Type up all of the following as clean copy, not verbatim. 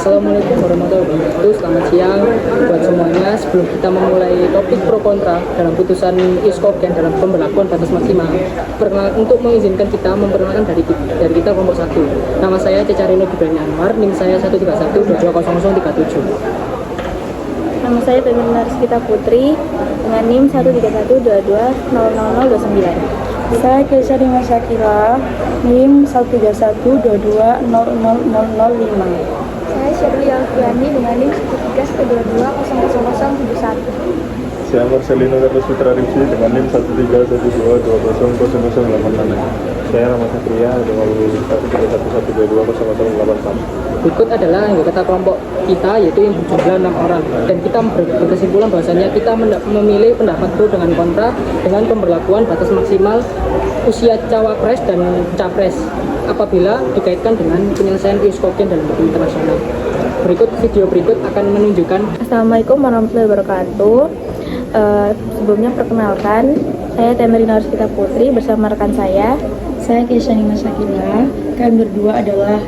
Assalamualaikum warahmatullahi wabarakatuh. Selamat siang buat semuanya. Sebelum kita memulai topik pro kontra dalam putusan Iskogen dalam pemberlakuan batas maksimal, untuk mengizinkan kita memperkenalkan dari kita kelompok 1. Nama saya Cecarino Gibrani Anwar, NIM saya 131220037. Nama saya Pemimpin Rizkita Putri dengan NIM 13122200029. Saya Keisha Dima Syakira, NIM 131220005. Saya Shirley Alfiani dengan NIM 131220071. Saya Marcelino Carlos Fitra Rizky dengan NIM 13122200086. Saya Rahmat Satria dengan NIM 13112200084. Berikut adalah anggota kelompok kita, yaitu yang berjumlah 6 orang, dan kita berkesimpulan bahwasanya kita memilih pendapat pro dengan kontra dengan pemberlakuan batas maksimal usia cawapres dan capres apabila dikaitkan dengan penyelesaian Iskogen dalam hukum internasional. Video berikut akan menunjukkan. Assalamualaikum warahmatullahi wabarakatuh. Sebelumnya perkenalkan, saya Temerina Rizkita Putri bersama rekan saya Keisha Dima Syakira. Kami berdua adalah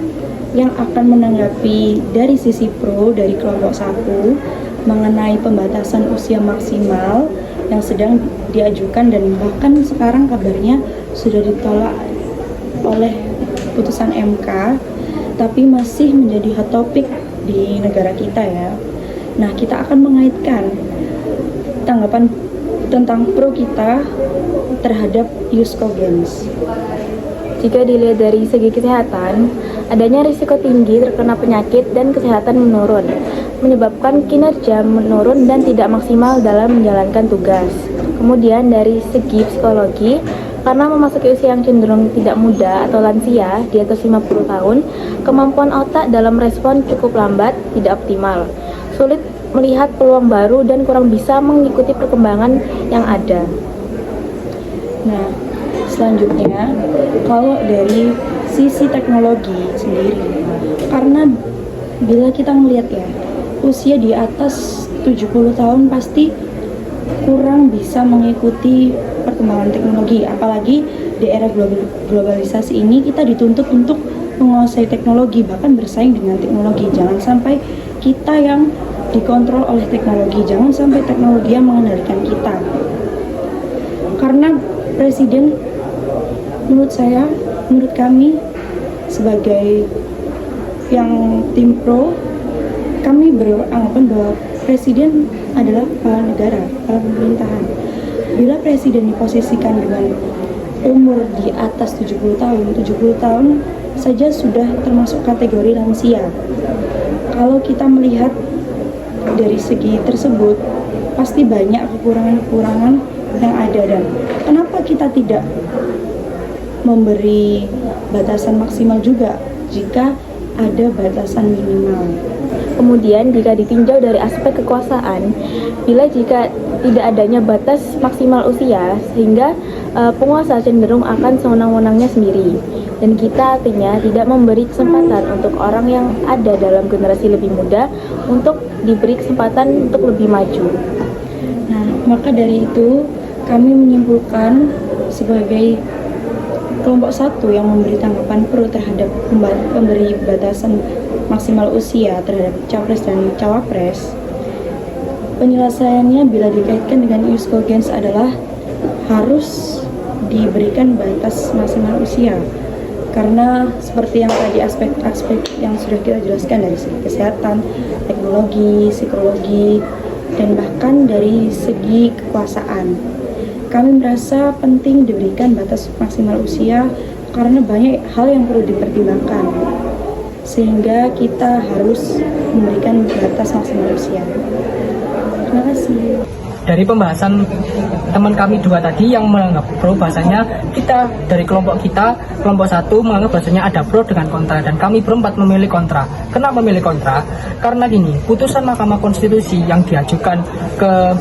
yang akan menanggapi dari sisi pro dari kelompok 1 mengenai pembatasan usia maksimal yang sedang diajukan dan bahkan sekarang kabarnya sudah ditolak oleh putusan MK, tapi masih menjadi hot topic di negara kita ya. Nah, kita akan mengaitkan tanggapan tentang pro kita terhadap Iskogens. Jika dilihat dari segi kesehatan, adanya risiko tinggi terkena penyakit dan kesehatan menurun, menyebabkan kinerja menurun dan tidak maksimal dalam menjalankan tugas. Kemudian dari segi psikologi, karena memasuki usia yang cenderung tidak muda atau lansia di atas 50 tahun, kemampuan otak dalam respon cukup lambat, tidak optimal, sulit melihat peluang baru dan kurang bisa mengikuti perkembangan yang ada. Nah, selanjutnya, kalau dari sisi teknologi sendiri, karena bila kita melihat ya, usia di atas 70 tahun pasti kurang bisa mengikuti perkembangan teknologi, apalagi di era globalisasi ini kita dituntut untuk menguasai teknologi, bahkan bersaing dengan teknologi. Jangan sampai kita yang dikontrol oleh teknologi, jangan sampai teknologi yang mengendalikan kita. Karena Presiden, menurut kami sebagai yang tim pro, kami beranggapan bahwa Presiden adalah kepala negara, kepala pemerintahan. Bila Presiden diposisikan dengan umur di atas 70 tahun saja sudah termasuk kategori lansia. Kalau kita melihat dari segi tersebut, pasti banyak kekurangan-kekurangan yang ada, dan kenapa kita tidak memberi batasan maksimal juga jika ada batasan minimal. Kemudian jika ditinjau dari aspek kekuasaan, jika tidak adanya batas maksimal usia, sehingga penguasa cenderung akan sewenang-wenangnya sendiri, dan kita artinya tidak memberi kesempatan untuk orang yang ada dalam generasi lebih muda untuk diberi kesempatan untuk lebih maju. Nah, maka dari itu kami menyimpulkan sebagai kelompok 1 yang memberi tanggapan pro terhadap pemberi batasan maksimal usia terhadap capres dan cawapres. Penyelesaiannya bila dikaitkan dengan Iskogens adalah harus diberikan batas maksimal usia, karena seperti yang tadi aspek-aspek yang sudah kita jelaskan dari segi kesehatan, teknologi, psikologi, dan bahkan dari segi kekuasaan. Kami merasa penting diberikan batas maksimal usia karena banyak hal yang perlu dipertimbangkan, sehingga kita harus memberikan batas maksimal usia. Terima kasih. Dari pembahasan teman kami 2 tadi yang menganggap pro, bahasanya kita dari kelompok 1 menganggap bahasanya ada pro dengan kontra, dan kami berempat memilih kontra. Kenapa memilih kontra? Karena gini, putusan Mahkamah Konstitusi yang diajukan ke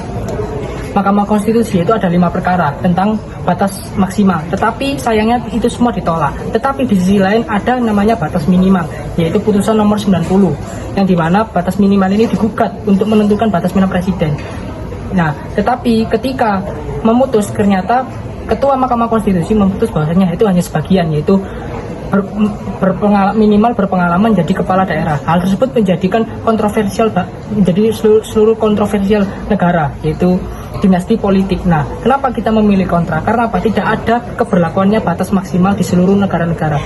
Mahkamah Konstitusi itu ada 5 perkara tentang batas maksimal, tetapi sayangnya itu semua ditolak. Tetapi di sisi lain ada namanya batas minimal, yaitu putusan nomor 90, yang dimana batas minimal ini digugat untuk menentukan batas minimal presiden. Nah, tetapi ketika memutus, ternyata Ketua Mahkamah Konstitusi memutus bahwasanya itu hanya sebagian, yaitu minimal berpengalaman jadi kepala daerah. Hal tersebut menjadikan kontroversial, menjadi seluruh kontroversial negara, yaitu dinasti politik. Nah, kenapa kita memilih kontra? Karena apa? Tidak ada keberlakuannya batas maksimal di seluruh negara-negara.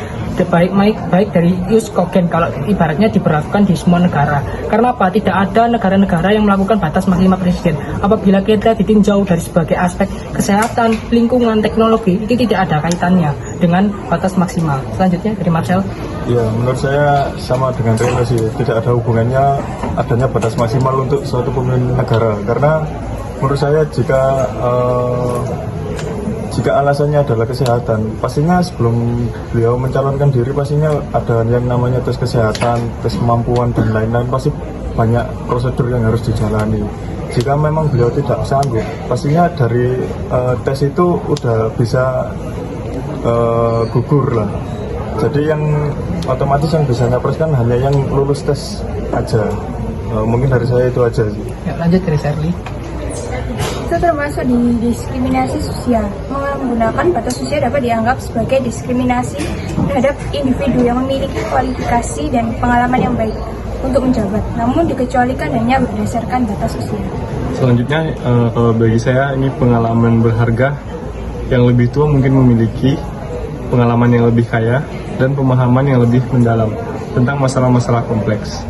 Baik dari ius cogen, kalau ibaratnya diberlakukan di semua negara. Karena apa? Tidak ada negara-negara yang melakukan batas maksimal presiden. Apabila kita ditinjau dari sebagai aspek kesehatan, lingkungan, teknologi, itu tidak ada kaitannya dengan batas maksimal. Selanjutnya dari Marcel. Ya, menurut saya sama dengan Reno sih. Tidak ada hubungannya adanya batas maksimal untuk suatu pemimpin negara. Karena menurut saya jika alasannya adalah kesehatan, pastinya sebelum beliau mencalonkan diri pastinya ada yang namanya tes kesehatan, tes kemampuan dan lain-lain, pasti banyak prosedur yang harus dijalani. Jika memang beliau tidak sanggup, pastinya dari tes itu udah bisa gugur lah. Jadi yang otomatis yang bisa nyapres kan hanya yang lulus tes aja. Mungkin dari saya itu aja sih. Ya, lanjut dari Shirley. Itu termasuk di diskriminasi sosial. Menggunakan batas usia dapat dianggap sebagai diskriminasi terhadap individu yang memiliki kualifikasi dan pengalaman yang baik untuk menjabat, namun dikecualikan hanya berdasarkan batas usia. Selanjutnya, kalau bagi saya ini pengalaman berharga. Yang lebih tua mungkin memiliki pengalaman yang lebih kaya dan pemahaman yang lebih mendalam tentang masalah-masalah kompleks.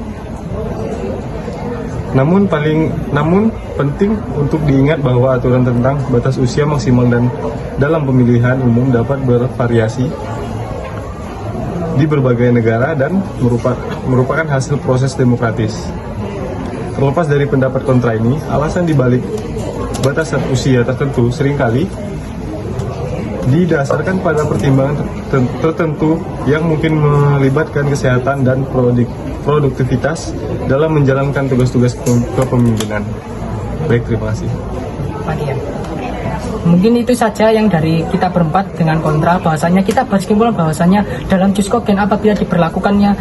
Namun penting untuk diingat bahwa aturan tentang batas usia maksimal dan dalam pemilihan umum dapat bervariasi di berbagai negara dan merupakan hasil proses demokratis. Terlepas dari pendapat kontra ini, alasan dibalik batasan usia tertentu seringkali didasarkan pada pertimbangan tertentu yang mungkin melibatkan kesehatan dan produktivitas dalam menjalankan tugas-tugas kepemimpinan. Baik, terima kasih. Panian. Mungkin itu saja yang dari kita berempat dengan kontra, bahwasanya kita berkesimpulan bahwasanya dalam jus cogen apabila diberlakukannya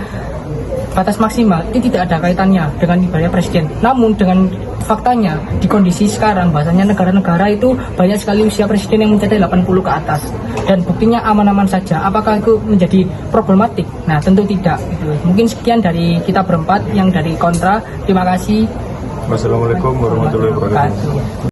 batas maksimal itu tidak ada kaitannya dengan ibadah presiden. Namun dengan faktanya di kondisi sekarang bahwasanya negara-negara itu banyak sekali usia presiden yang mencapai 80 ke atas dan buktinya aman-aman saja. Apakah itu menjadi problematik? Nah, tentu tidak. Mungkin sekian dari kita berempat yang dari kontra. Terima kasih. Wassalamualaikum warahmatullahi wabarakatuh.